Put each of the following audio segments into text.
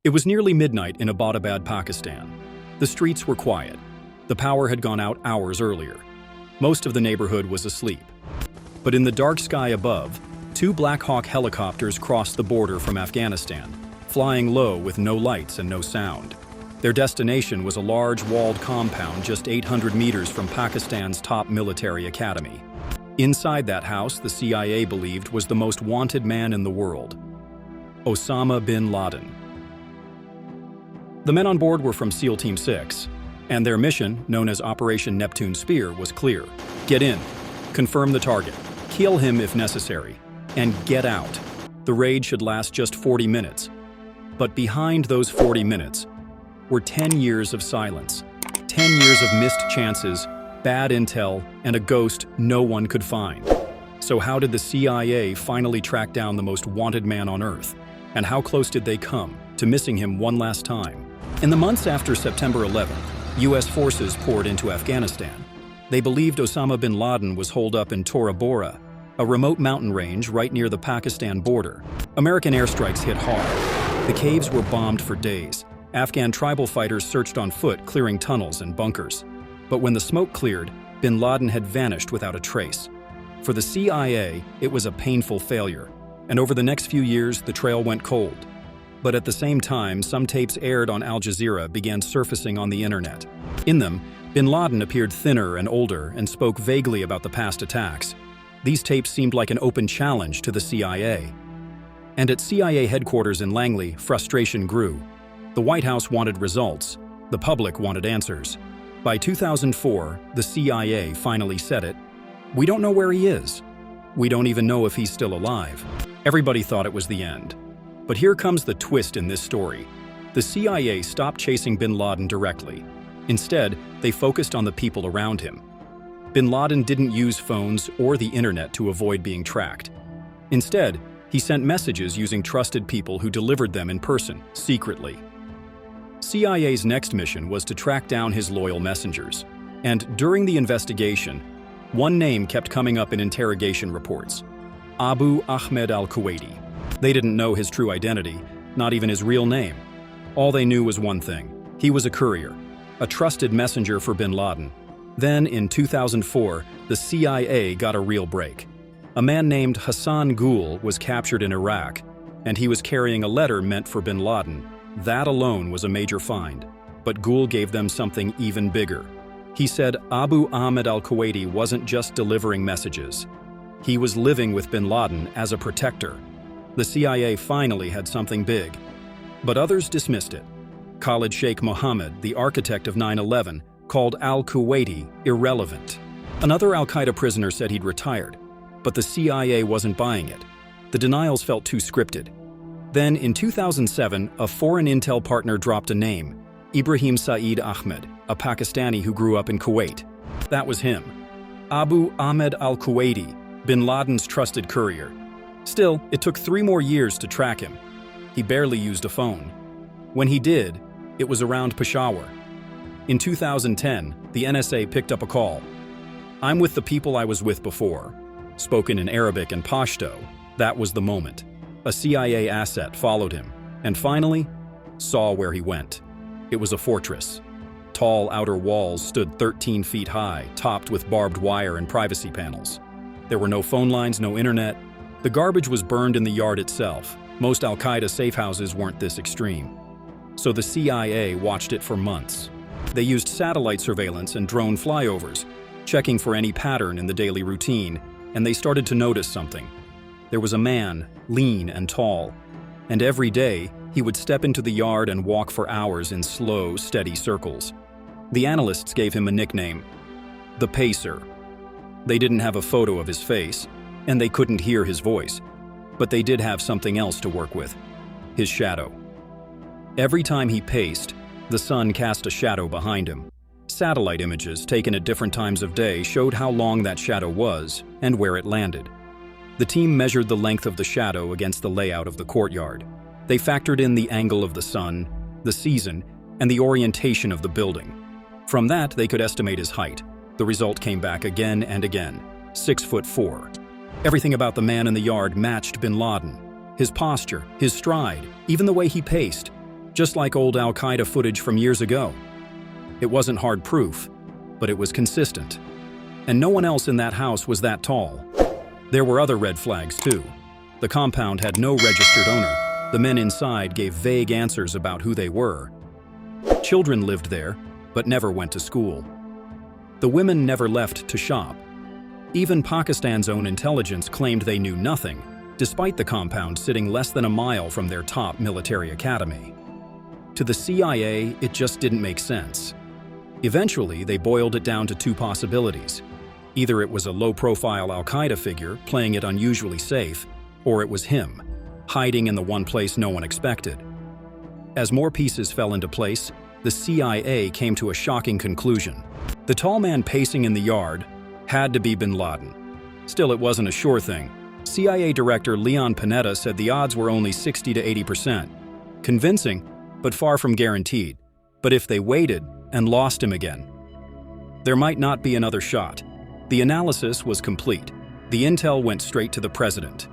It was nearly midnight in Abbottabad, Pakistan. The streets were quiet. The power had gone out hours earlier. Most of the neighborhood was asleep. But in the dark sky above, two Black Hawk helicopters crossed the border from Afghanistan, flying low with no lights and no sound. Their destination was a large walled compound just 800 meters from Pakistan's top military academy. Inside that house, the CIA believed was the most wanted man in the world, Osama bin Laden. The men on board were from SEAL Team 6, and their mission, known as Operation Neptune Spear, was clear. Get in, confirm the target, kill him if necessary, and get out. The raid should last just 40 minutes. But behind those 40 minutes were 10 years of silence, 10 years of missed chances, bad intel, and a ghost no one could find. So how did the CIA finally track down the most wanted man on Earth? And how close did they come to missing him one last time? In the months after September 11th, U.S. forces poured into Afghanistan. They believed Osama bin Laden was holed up in Tora Bora, a remote mountain range right near the Pakistan border. American airstrikes hit hard. The caves were bombed for days. Afghan tribal fighters searched on foot, clearing tunnels and bunkers. But when the smoke cleared, bin Laden had vanished without a trace. For the CIA, it was a painful failure, and over the next few years, the trail went cold. But at the same time, some tapes aired on Al Jazeera began surfacing on the internet. In them, bin Laden appeared thinner and older and spoke vaguely about the past attacks. These tapes seemed like an open challenge to the CIA. And at CIA headquarters in Langley, frustration grew. The White House wanted results. The public wanted answers. By 2004, the CIA finally said it. We don't know where he is. We don't even know if he's still alive. Everybody thought it was the end. But here comes the twist in this story. The CIA stopped chasing bin Laden directly. Instead, they focused on the people around him. Bin Laden didn't use phones or the internet to avoid being tracked. Instead, he sent messages using trusted people who delivered them in person, secretly. CIA's next mission was to track down his loyal messengers. And during the investigation, one name kept coming up in interrogation reports: Abu Ahmed al-Kuwaiti. They didn't know his true identity, not even his real name. All they knew was one thing: he was a courier, a trusted messenger for bin Laden. Then, in 2004, the CIA got a real break. A man named Hassan Ghul was captured in Iraq, and he was carrying a letter meant for bin Laden. That alone was a major find, but Ghul gave them something even bigger. He said Abu Ahmed al-Kuwaiti wasn't just delivering messages. He was living with bin Laden as a protector. The CIA finally had something big, but others dismissed it. Khalid Sheikh Mohammed, the architect of 9/11, called al-Kuwaiti irrelevant. Another al-Qaeda prisoner said he'd retired, but the CIA wasn't buying it. The denials felt too scripted. Then, in 2007, a foreign intel partner dropped a name: Ibrahim Saeed Ahmed, a Pakistani who grew up in Kuwait. That was him. Abu Ahmed al-Kuwaiti, bin Laden's trusted courier. Still, it took 3 more years to track him. He barely used a phone. When he did, it was around Peshawar. In 2010, the NSA picked up a call. "I'm with the people I was with before." Spoken in Arabic and Pashto, that was the moment. A CIA asset followed him, and finally, saw where he went. It was a fortress. Tall outer walls stood 13 feet high, topped with barbed wire and privacy panels. There were no phone lines, no internet. The garbage was burned in the yard itself. Most al-Qaeda safe houses weren't this extreme. So the CIA watched it for months. They used satellite surveillance and drone flyovers, checking for any pattern in the daily routine, and they started to notice something. There was a man, lean and tall, and every day he would step into the yard and walk for hours in slow, steady circles. The analysts gave him a nickname: the Pacer. They didn't have a photo of his face, and they couldn't hear his voice, but they did have something else to work with: his shadow. Every time he paced, the sun cast a shadow behind him. Satellite images taken at different times of day showed how long that shadow was and where it landed. The team measured the length of the shadow against the layout of the courtyard. They factored in the angle of the sun, the season, and the orientation of the building. From that, they could estimate his height. The result came back again and again: 6'4". Everything about the man in the yard matched bin Laden. His posture, his stride, even the way he paced. just like old Al-Qaeda footage from years ago. It wasn't hard proof, but it was consistent. And no one else in that house was that tall. There were other red flags too. The compound had no registered owner. The men inside gave vague answers about who they were. Children lived there, but never went to school. The women never left to shop. Even Pakistan's own intelligence claimed they knew nothing, despite the compound sitting less than a mile from their top military academy. To the CIA, it just didn't make sense. Eventually, they boiled it down to two possibilities. Either it was a low-profile Al-Qaeda figure playing it unusually safe, or it was him, hiding in the one place no one expected. As more pieces fell into place, the CIA came to a shocking conclusion. The tall man pacing in the yard had to be bin Laden. Still, it wasn't a sure thing. CIA Director Leon Panetta said the odds were only 60 to 80%. Convincing, but far from guaranteed. But if they waited and lost him again, there might not be another shot. The analysis was complete. The intel went straight to the president.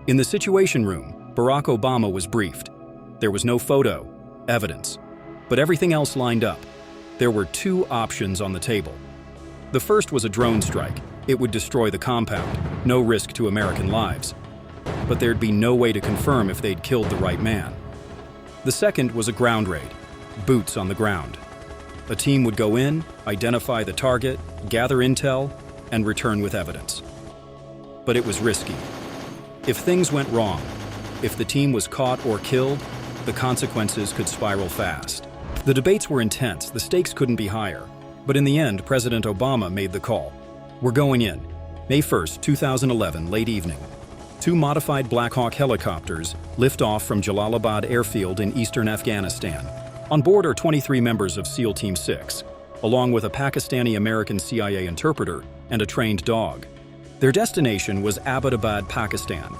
In the Situation Room, Barack Obama was briefed. There was no photo, evidence, but everything else lined up. There were two options on the table. The first was a drone strike. It would destroy the compound, no risk to American lives. But there'd be no way to confirm if they'd killed the right man. The second was a ground raid, boots on the ground. A team would go in, identify the target, gather intel, and return with evidence. But it was risky. If things went wrong, if the team was caught or killed, the consequences could spiral fast. The debates were intense, the stakes couldn't be higher. But in the end, President Obama made the call. We're going in. May 1st, 2011, late evening. Two modified Black Hawk helicopters lift off from Jalalabad airfield in eastern Afghanistan. On board are 23 members of SEAL Team 6, along with a Pakistani-American CIA interpreter and a trained dog. Their destination was Abbottabad, Pakistan.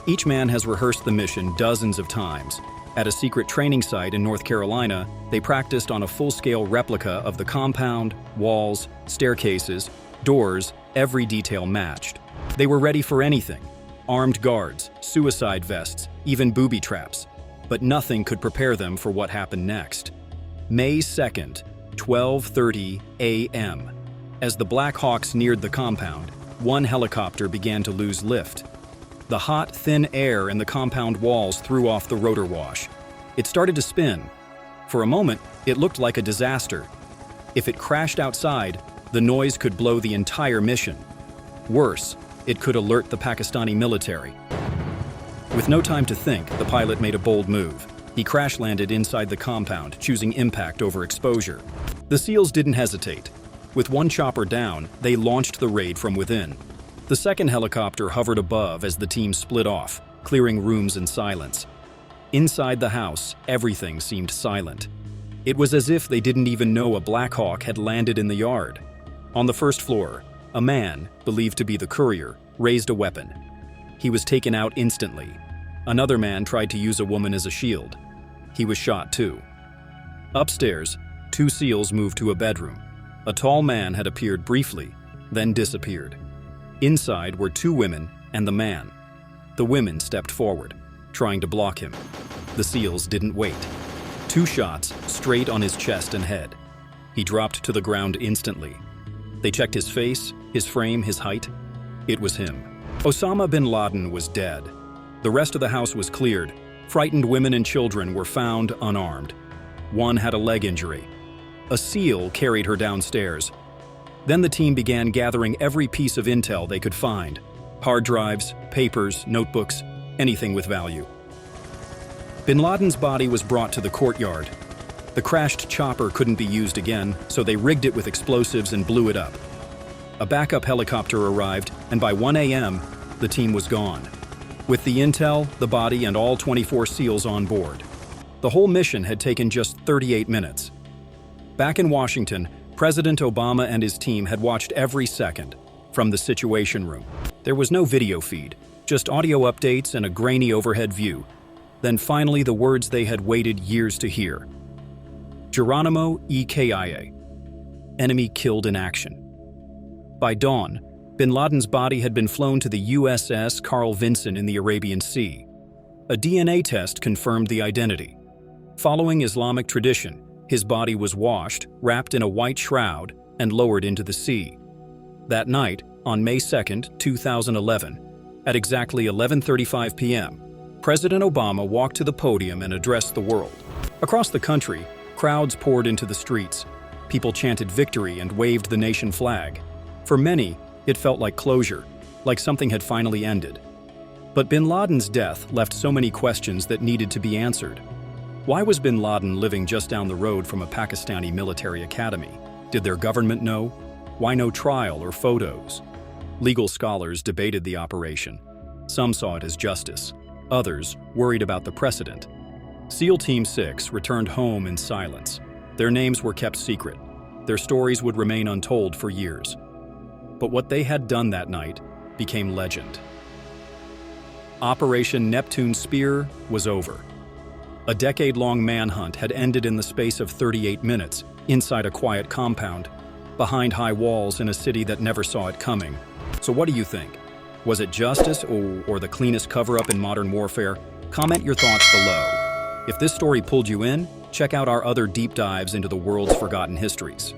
Each man has rehearsed the mission dozens of times. At a secret training site in North Carolina, they practiced on a full-scale replica of the compound, walls, staircases, doors, every detail matched. They were ready for anything. Armed guards, suicide vests, even booby traps. But nothing could prepare them for what happened next. May 2nd, 12:30 a.m. As the Black Hawks neared the compound, one helicopter began to lose lift. The hot, thin air in the compound walls threw off the rotor wash. It started to spin. For a moment, it looked like a disaster. If it crashed outside, the noise could blow the entire mission. Worse, it could alert the Pakistani military. With no time to think, the pilot made a bold move. He crash-landed inside the compound, choosing impact over exposure. The SEALs didn't hesitate. With one chopper down, they launched the raid from within. The second helicopter hovered above as the team split off, clearing rooms in silence. Inside the house, everything seemed silent. It was as if they didn't even know a Black Hawk had landed in the yard. On the first floor, a man, believed to be the courier, raised a weapon. He was taken out instantly. Another man tried to use a woman as a shield. He was shot too. Upstairs, two SEALs moved to a bedroom. A tall man had appeared briefly, then disappeared. Inside were two women and the man. The women stepped forward, trying to block him. The SEALs didn't wait. Two shots straight on his chest and head. He dropped to the ground instantly. They checked his face, his frame, his height. It was him. Osama bin Laden was dead. The rest of the house was cleared. Frightened women and children were found unarmed. One had a leg injury. A SEAL carried her downstairs. Then the team began gathering every piece of intel they could find. Hard drives, papers, notebooks, anything with value. Bin Laden's body was brought to the courtyard. The crashed chopper couldn't be used again, so they rigged it with explosives and blew it up. A backup helicopter arrived, and by 1 a.m., the team was gone. With the intel, the body, and all 24 SEALs on board. The whole mission had taken just 38 minutes. Back in Washington, President Obama and his team had watched every second from the Situation Room. There was no video feed, just audio updates and a grainy overhead view. Then finally the words they had waited years to hear. Geronimo EKIA. Enemy killed in action. By dawn, bin Laden's body had been flown to the USS Carl Vinson in the Arabian Sea. A DNA test confirmed the identity. Following Islamic tradition, his body was washed, wrapped in a white shroud, and lowered into the sea. That night, on May 2, 2011, at exactly 11:35 p.m., President Obama walked to the podium and addressed the world. Across the country, crowds poured into the streets. People chanted victory and waved the nation flag. For many, it felt like closure, like something had finally ended. But bin Laden's death left so many questions that needed to be answered. Why was bin Laden living just down the road from a Pakistani military academy? Did their government know? Why no trial or photos? Legal scholars debated the operation. Some saw it as justice. Others worried about the precedent. SEAL Team 6 returned home in silence. Their names were kept secret. Their stories would remain untold for years. But what they had done that night became legend. Operation Neptune Spear was over. A decade-long manhunt had ended in the space of 38 minutes, inside a quiet compound, behind high walls in a city that never saw it coming. So what do you think? Was it justice or the cleanest cover-up in modern warfare? Comment your thoughts below. If this story pulled you in, check out our other deep dives into the world's forgotten histories.